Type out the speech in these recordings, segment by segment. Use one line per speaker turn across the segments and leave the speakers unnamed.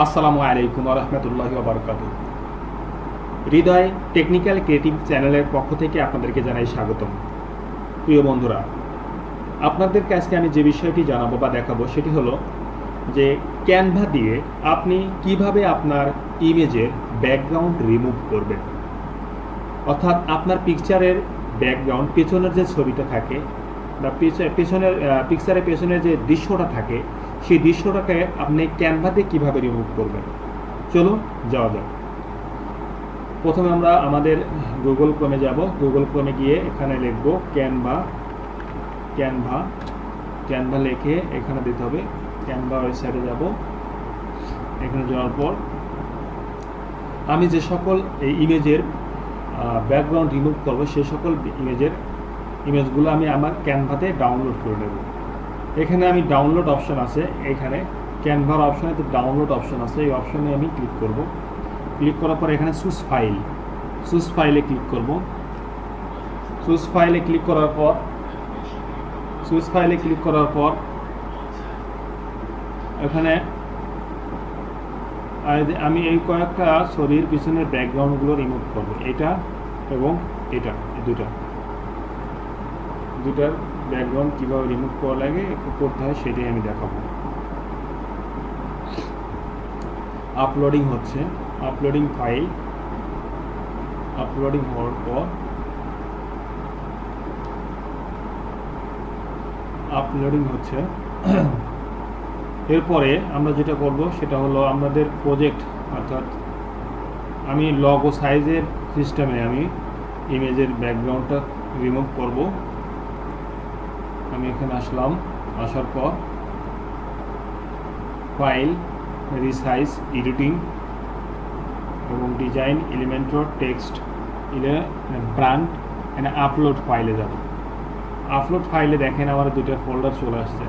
আসসালামু আলাইকুম ওয়া রাহমাতুল্লাহি ওয়া বারাকাতুহু। হৃদয় টেকনিক্যাল ক্রিয়েটিভ চ্যানেলের পক্ষ থেকে আপনাদেরকে জানাই স্বাগতম। প্রিয় বন্ধুরা, আপনাদেরকে আজকে আমি যে বিষয়টি জানাবো বা দেখাবো সেটি হলো যে ক্যানভা দিয়ে আপনি কিভাবে আপনার ইমেজের ব্যাকগ্রাউন্ড রিমুভ করবেন। অর্থাৎ আপনার পিকচারের ব্যাকগ্রাউন্ড, পেছনের যে ছবিটা থাকে বা পেছনের পিকচারের পেছনের যে দৃশ্যটা থাকে, সেই দৃশ্যটাকে আপনি ক্যানভাতে কিভাবে রিমুভ করবেন। চলুন যাওয়া যাক। প্রথমে আমরা আমাদের গুগল ক্রোমে যাব। গুগল ক্রোমে গিয়ে এখানে লিখব ক্যানভা। ক্যানভা লিখে এখানে দিতে হবে। ক্যানভা ওয়েবসাইটে যাব। এখানে যাওয়ার পর আমি যে সকল এই ইমেজের ব্যাকগ্রাউন্ড রিমুভ করব সেই সকল ইমেজগুলো আমি আমার ক্যানভাতে ডাউনলোড করে নেব। এখানে আমি ডাউনলোড অপশন আছে, এখানে ক্যানভার অপশনে তো ডাউনলোড অপশন আছে, এই অপশনে আমি ক্লিক করব। ক্লিক করার পর এখানে চুজ ফাইলে ক্লিক করব। চুজ ফাইলে ক্লিক করার পর এখানে আমি এই কয়েকটা ছবির পিছনের ব্যাকগ্রাউন্ডগুলো রিমুভ করব, এটা এবং এটা, এই দুটার ব্যাকগ্রাউন্ড কীভাবে রিমুভ করা লাগে করতে হয় সেটাই আমি দেখাবো। আপলোডিং হচ্ছে, আপলোডিং ফাইল, আপলোডিং হওয়ার পর আপলোডিং হচ্ছে। এরপরে আমরা যেটা করব সেটা হলো আমাদের প্রজেক্ট, অর্থাৎ আমি লগো সাইজের সিস্টেমে আমি ইমেজের ব্যাকগ্রাউন্ডটা রিমুভ করব। আমি এখানে আসলাম, আসার পর ফাইল, রিসাইজ, এডিটিং এবং ডিজাইন, এলিমেন্টর, টেক্সট, ব্র্যান্ড, এখানে আপলোড ফাইলে যাব। আপলোড ফাইলে দেখেন আমার দুটো ফোল্ডার চলে আসছে।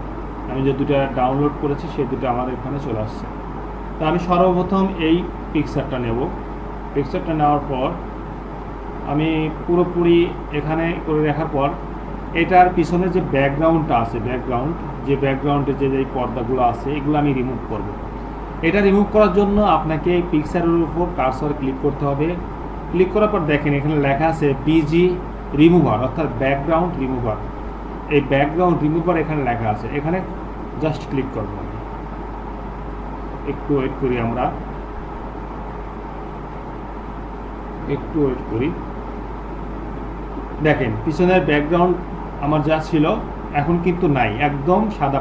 আমি যে দুটো ডাউনলোড করেছি সেই দুটো আমার এখানে চলে আসছে। তো আমি সর্বপ্রথম এই পিকচারটা নেব। পিকচারটা নেওয়ার পর আমি পুরোপুরি এখানে করে রাখার পর এটার পিছনে যে ব্যাকগ্রাউন্ডটা আছে, ব্যাকগ্রাউন্ডে যে পর্দাগুলো আছে এগুলো আমি রিমুভ করব। এটা রিমুভ করার জন্য আপনাকে এই পিকচারের উপর কার্সর ক্লিক করতে হবে। ক্লিক করার পর দেখেন এখানে লেখা আছে বিজি রিমুভার, অর্থাৎ ব্যাকগ্রাউন্ড রিমুভার। এই ব্যাকগ্রাউন্ড রিমুভার এখানে লেখা আছে, এখানে জাস্ট ক্লিক করব। একটু ওয়েট করি। দেখেন পিছনের ব্যাকগ্রাউন্ড আমার যা ছিল এখন কিন্তু নাই, একদম সাদা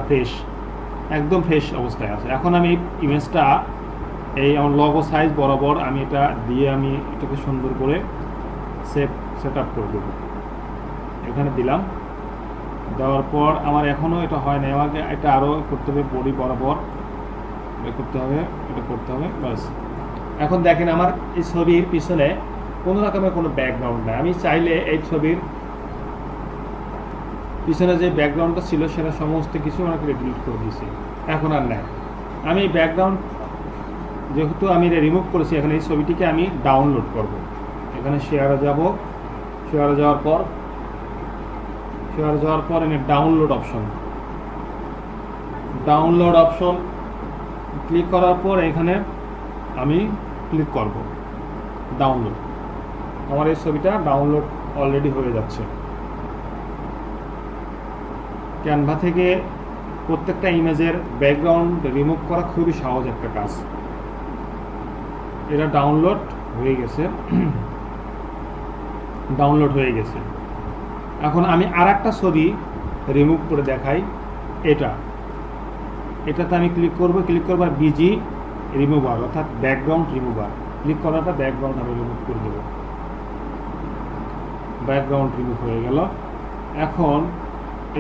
একদম ফ্রেশ অবস্থায় আছে। এখন আমি ইমেজটা এই আমার লগো সাইজ বরাবর আমি এটা দিয়ে আমি এটাকে সুন্দর করে সেট আপ করে দেবো। এখানে দিলাম, দেওয়ার পর আমার এখনও এটা হয় না, আমাকে এটা আরও করতে হবে, বডি বরাবর এটা করতে হবে বাস। এখন দেখেন আমার এই ছবির পিছনে কোনো রকমের কোনো ব্যাকগ্রাউন্ড নেই। আমি চাইলে এই ছবির পিছনে যে ব্যাকগ্রাউন্ডটা ছিল সেটা সমস্ত কিছু আমাকে ডিলিট করে দিয়েছি, এখন আর নেই। আমি এই ব্যাকগ্রাউন্ড যেহেতু আমি রিমুভ করেছি, এখন এই ছবিটিকে আমি ডাউনলোড করব। এখানে শেয়ারে যাওয়ার পর এখানে ডাউনলোড অপশন ক্লিক করার পর এখানে আমি ক্লিক করব ডাউনলোড। আমার এই ছবিটা ডাউনলোড অলরেডি হয়ে যাচ্ছে। ক্যানভা থেকে প্রত্যেকটা ইমেজের ব্যাকগ্রাউন্ড রিমুভ করা খুবই সহজ একটা কাজ। এটা ডাউনলোড হয়ে গেছে। এখন আমি আরেকটা ছবি রিমুভ করে দেখাই। এটাতে আমি ক্লিক করব বিজি রিমুভার, অর্থাৎ ব্যাকগ্রাউন্ড রিমুভার। ক্লিক করাটা ব্যাকগ্রাউন্ড আমি রিমুভ করে দেব। ব্যাকগ্রাউন্ড রিমুভ হয়ে গেল। এখন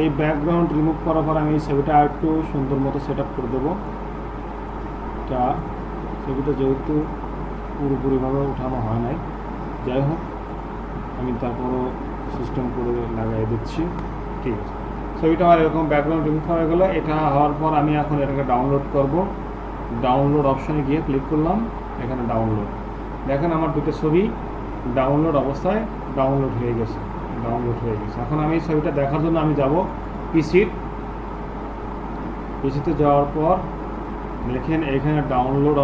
এই ব্যাকগ্রাউন্ড রিমুভ করার পর আমি এই ছবিটা একটু সুন্দর মতো সেট আপ করে দেবো। ছবিটা যেহেতু পুরোপুরিভাবে উঠানো হয় নাই, যাই হোক আমি তারপরও সিস্টেম করে লাগাই দিচ্ছি। ঠিক আছে, ছবিটা আমার এরকম ব্যাকগ্রাউন্ড রিমুভ হয়ে গেলো। এটা হওয়ার পর আমি এখন এটাকে ডাউনলোড করব। ডাউনলোড অপশানে গিয়ে ক্লিক করলাম, এখানে ডাউনলোড। দেখেন আমার দুটো ছবি ডাউনলোড অবস্থায় ডাউনলোড হয়ে গেছে। এখন আমি এই ছবিটা দেখার জন্য আমি যাব পিসিতে যাওয়ার পর দেখেন এখানে ডাউনলোড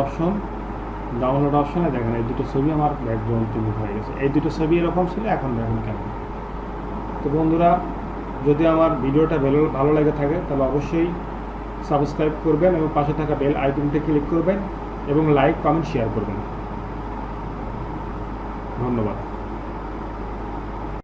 অপশনে দেখেন এই দুটো ছবি আমার ব্যাকগ্রাউন্ড তৈরি হয়ে গেছে। এই দুটো ছবি এরকম ছিল, এখন দেখুন কেমন। তো বন্ধুরা, যদি আমার ভিডিওটা ভালো লেগে থাকে তাহলে অবশ্যই সাবস্ক্রাইব করবেন এবং পাশে থাকা বেল আইকনটি ক্লিক করবেন এবং লাইক, কমেন্ট, শেয়ার করবেন। ধন্যবাদ।